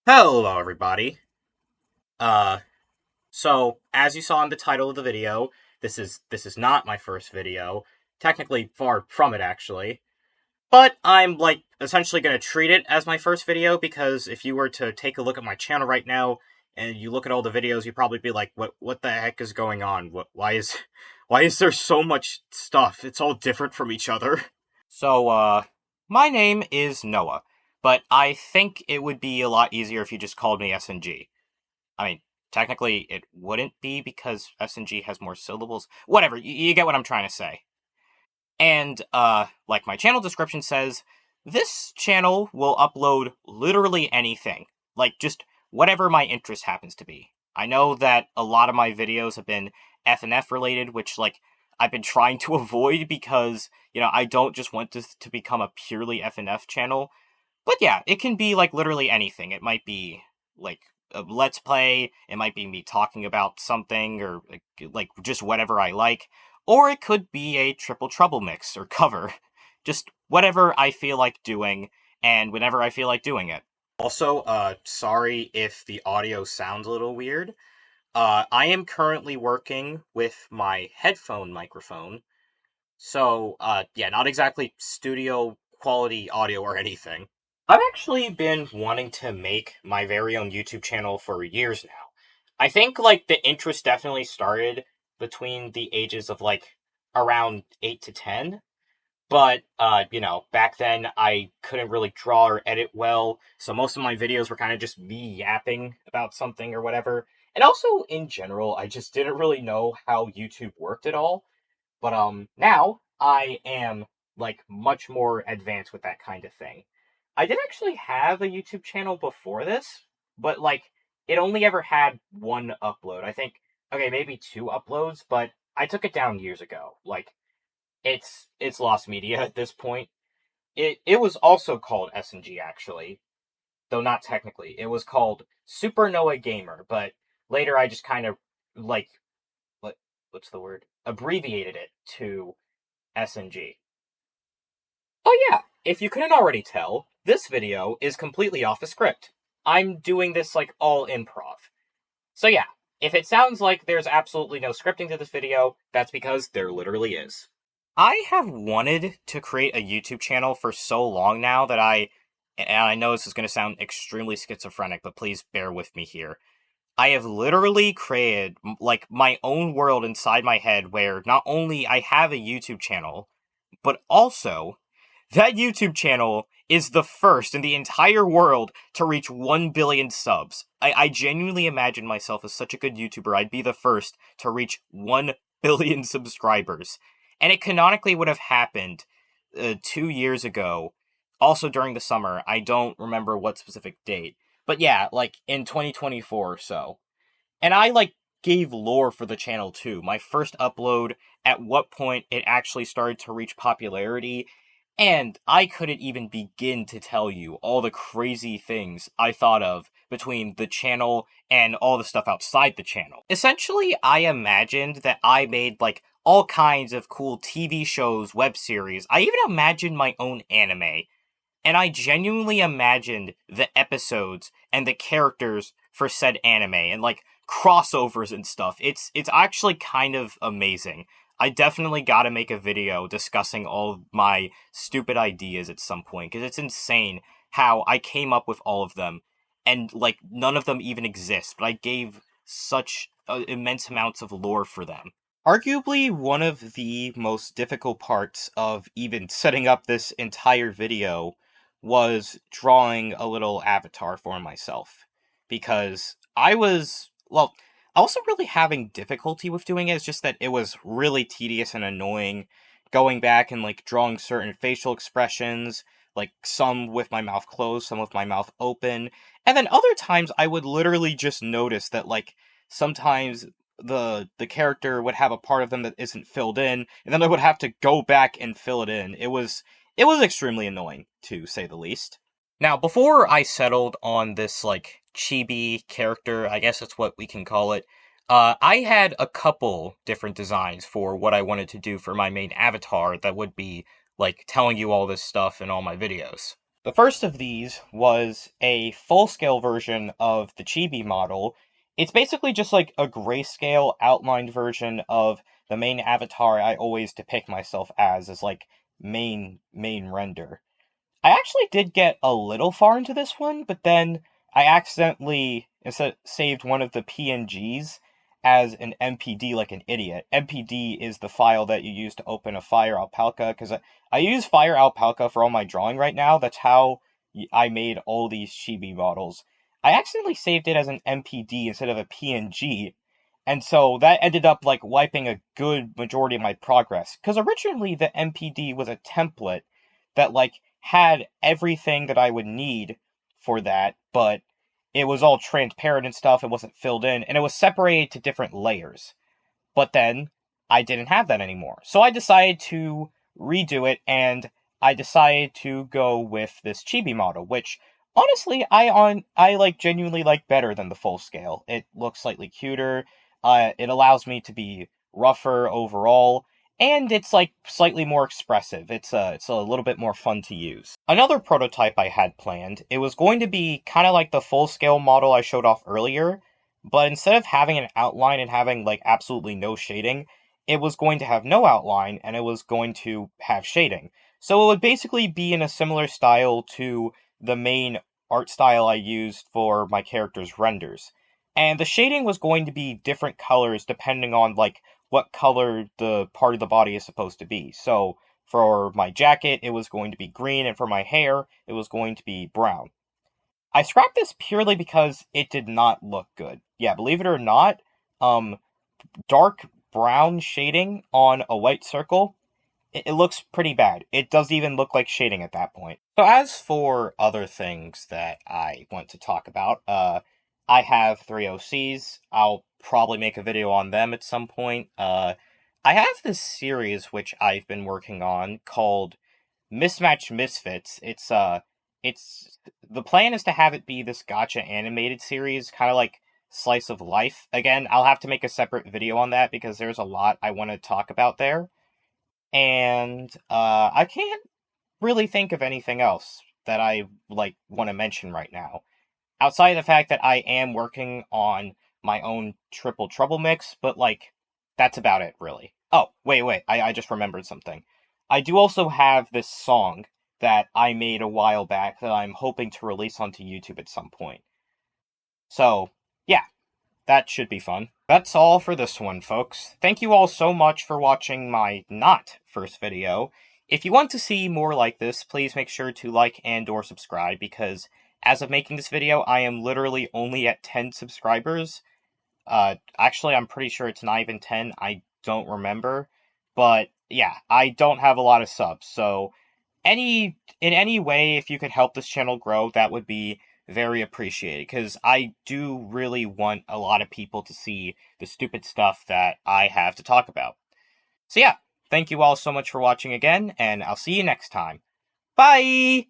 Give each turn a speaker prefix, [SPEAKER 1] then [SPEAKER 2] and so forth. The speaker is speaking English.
[SPEAKER 1] Hello, everybody. Uh, so as you saw in the title of the video, this is not my first video. Technically, far from it, actually. But I'm essentially gonna treat it as my first video because if you were to take a look at my channel right now and you look at all the videos, you'd probably be like, "What the heck is going on? Why is why is there so much stuff? It's all different from each other." So, my name is Noah, but I think it would be a lot easier if you just called me SNG. I mean, technically, it wouldn't be because SNG has more syllables. Whatever, you get what I'm trying to say. And, like my channel description says, this channel will upload literally anything. Like, just whatever my interest happens to be. I know that a lot of my videos have been F&F related, which, I've been trying to avoid because, I don't just want this to become a purely F&F channel. But yeah, it can be, literally anything. It might be, a let's play, it might be me talking about something, or, just whatever I like. Or it could be a Triple Trouble mix, or cover. Just whatever I feel like doing, and whenever I feel like doing it. Also, sorry if the audio sounds a little weird. I am currently working with my headphone microphone. So, yeah, not exactly studio quality audio or anything. I've actually been wanting to make my very own YouTube channel for years now. I think, the interest definitely started between the ages of, around 8 to 10. But, back then I couldn't really draw or edit well, so most of my videos were kind of just me yapping about something or whatever. And also, in general, I just didn't really know how YouTube worked at all. But, now I am, much more advanced with that kind of thing. I did actually have a YouTube channel before this, but, it only ever had one upload. I think, okay, maybe two uploads, but I took it down years ago. It's lost media at this point. It was also called SNG, actually, though not technically. It was called Supernova Gamer, but later I just kind of, like, what's the word? Abbreviated it to SNG. Oh yeah, if you couldn't already tell, this video is completely off the script. I'm doing this, all improv. So yeah, if it sounds like there's absolutely no scripting to this video, that's because there literally is. I have wanted to create a YouTube channel for so long now that and I know this is going to sound extremely schizophrenic, but please bear with me here. I have literally created, my own world inside my head where not only I have a YouTube channel, but also that YouTube channel is the first in the entire world to reach 1 billion subs. I genuinely imagine myself as such a good YouTuber, I'd be the first to reach 1 billion subscribers. And it canonically would have happened 2 years ago, also during the summer. I don't remember what specific date. But yeah, in 2024 or so. And I, gave lore for the channel too. My first upload, at what point it actually started to reach popularity, and I couldn't even begin to tell you all the crazy things I thought of between the channel and all the stuff outside the channel. Essentially, I imagined that I made, all kinds of cool TV shows, web series. I even imagined my own anime. And I genuinely imagined the episodes and the characters for said anime, and, crossovers and stuff. It's actually kind of amazing. I definitely gotta make a video discussing all of my stupid ideas at some point, because it's insane how I came up with all of them, and, none of them even exist, but I gave such immense amounts of lore for them. Arguably, one of the most difficult parts of even setting up this entire video was drawing a little avatar for myself. Because I wasn't really having difficulty with doing it. It's just that it was really tedious and annoying going back and, drawing certain facial expressions, some with my mouth closed, some with my mouth open. And then other times I would literally just notice that, sometimes the character would have a part of them that isn't filled in, and then I would have to go back and fill it in. It was extremely annoying, to say the least. Now, before I settled on this, chibi character, I guess that's what we can call it, I had a couple different designs for what I wanted to do for my main avatar that would be, telling you all this stuff in all my videos. The first of these was a full-scale version of the chibi model. It's basically just like a grayscale outlined version of the main avatar I always depict myself as like main render. I actually did get a little far into this one, but then I accidentally saved one of the PNGs as an MPD like an idiot. MPD is the file that you use to open a Fire Alpaca, because I use Fire Alpaca for all my drawing right now. That's how I made all these chibi models. I accidentally saved it as an MPD instead of a PNG, and so that ended up like wiping a good majority of my progress. Because originally the MPD was a template that like had everything that I would need for that, but it was all transparent and stuff, it wasn't filled in, and it was separated to different layers. But then, I didn't have that anymore. So I decided to redo it, and I decided to go with this chibi model, which, honestly, I like genuinely like better than the full scale. It looks slightly cuter, it allows me to be rougher overall, and it's like slightly more expressive. It's a little bit more fun to use. Another prototype I had planned, it was going to be kind of like the full-scale model I showed off earlier, but instead of having an outline and having like absolutely no shading, it was going to have no outline and it was going to have shading. So it would basically be in a similar style to the main art style I used for my character's renders. And the shading was going to be different colors depending on like what color the part of the body is supposed to be. So for my jacket, it was going to be green, and for my hair, it was going to be brown. I scrapped this purely because it did not look good. Yeah, believe it or not, dark brown shading on a white circle, it looks pretty bad. It doesn't even look like shading at that point. So as for other things that I want to talk about, I have 3 OCs. I'll probably make a video on them at some point. I have this series which I've been working on called Mismatch Misfits. It's the plan is to have it be this gacha animated series, kind of like Slice of Life. Again, I'll have to make a separate video on that because there's a lot I want to talk about there. And I can't really think of anything else that I like want to mention right now. Outside of the fact that I am working on my own Triple Trouble mix, but like, that's about it, really. Oh, wait, I just remembered something. I do also have this song that I made a while back that I'm hoping to release onto YouTube at some point. So, yeah, that should be fun. That's all for this one, folks. Thank you all so much for watching my not first video. If you want to see more like this, please make sure to like and or subscribe, because as of making this video, I am literally only at 10 subscribers. Actually, I'm pretty sure it's not even 10. I don't remember. But, yeah, I don't have a lot of subs. So, in any way, if you could help this channel grow, that would be very appreciated. Because I do really want a lot of people to see the stupid stuff that I have to talk about. So, yeah, thank you all so much for watching again, and I'll see you next time. Bye!